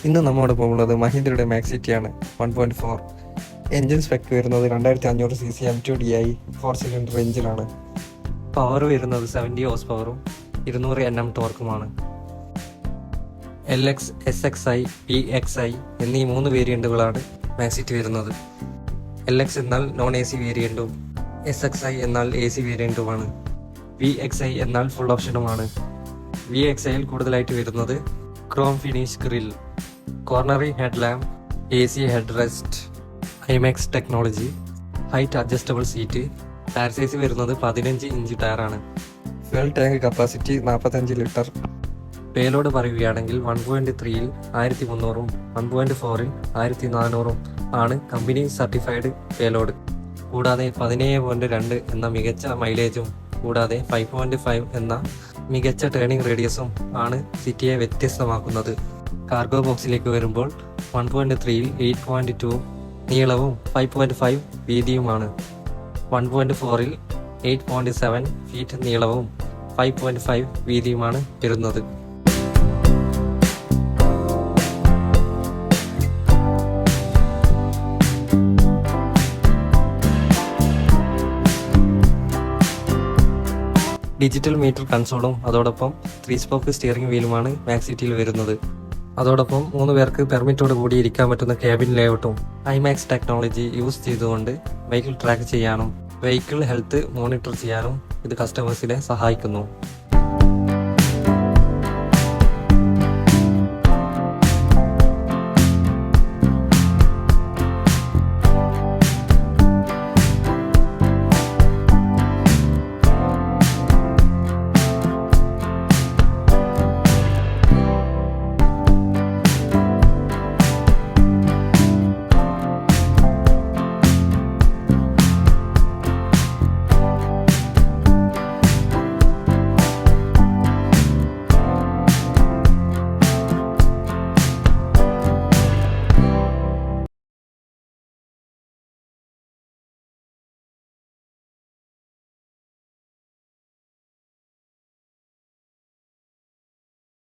ഇന്ന് നമ്മോടൊപ്പം ഉള്ളത് മഹീന്ദ്രയുടെ മാക്സ് സിറ്റിയാണ് 1.4. എൻജിൻ സ്പെക് വരുന്നത് 2500cc M2DI 4 സിലിണ്ടർ എഞ്ചിനാണ്. പവർ വരുന്നത് 70 ഹോഴ്സ് പവറും 200 Nm ടോർക്കുമാണ്. LX, SXI, PXI എന്നീ 3 വേരിയന്റുകളാണ് മാക്സ് സിറ്റി വരുന്നത്. LX എന്നാൽ നോൺ AC വേരിയന്റും SXI എന്നാൽ AC വേരിയന്റുമാണ്. PXI എന്നാൽ ഫുൾ ഓപ്ഷനുമാണ്. VXIയിൽ കൂടുതലായിട്ട് വരുന്നത് chrome finish grill, cornering head lamp, AC head rest, IMAX technology, height adjustable seat. Tyre size വരുന്നത് 15 ഇഞ്ച് ടയറാണ്. Fuel tank capacity 45 litre. Payload പറയുകയാണെങ്കിൽ 1.3ൽ 1300ഉം 1.4ൽ 1400ഉം ആണ് കമ്പനി സർട്ടിഫൈഡ് പേലോഡ്. കൂടാതെ 17.2 എന്ന മികച്ച മൈലേജും കൂടാതെ 5.5 എന്ന മികച്ച ടേണിംഗ് റേഡിയസും ആണ് സിറ്റിയെ വ്യത്യസ്തമാക്കുന്നത്. കാർഗോ ബോക്സിലേക്ക് വരുമ്പോൾ 1.3ൽ 8.2 നീളവും 5.5 വീതിയുമാണ്. 1.4ൽ 8.7 ഫീറ്റ് നീളവും 5.5 വീതിയുമാണ് വരുന്നത്. ഡിജിറ്റൽ മീറ്റർ കൺസോളും അതോടൊപ്പം 3 സ്പോക്ക് സ്റ്റിയറിംഗ് വീലുമാണ് മാക്സ് സിറ്റിയിൽ വരുന്നത്. അതോടൊപ്പം 3 പേർക്ക് പെർമിറ്റോട് കൂടി ഇരിക്കാൻ പറ്റുന്ന ക്യാബിൻ ലേഔട്ടും IMAX ടെക്നോളജി യൂസ് ചെയ്തുകൊണ്ട് വെഹിക്കിൾ ട്രാക്ക് ചെയ്യാനും വെഹിക്കിൾ ഹെൽത്ത് മോണിറ്റർ ചെയ്യാനും ഇത് കസ്റ്റമേഴ്സിനെ സഹായിക്കുന്നു.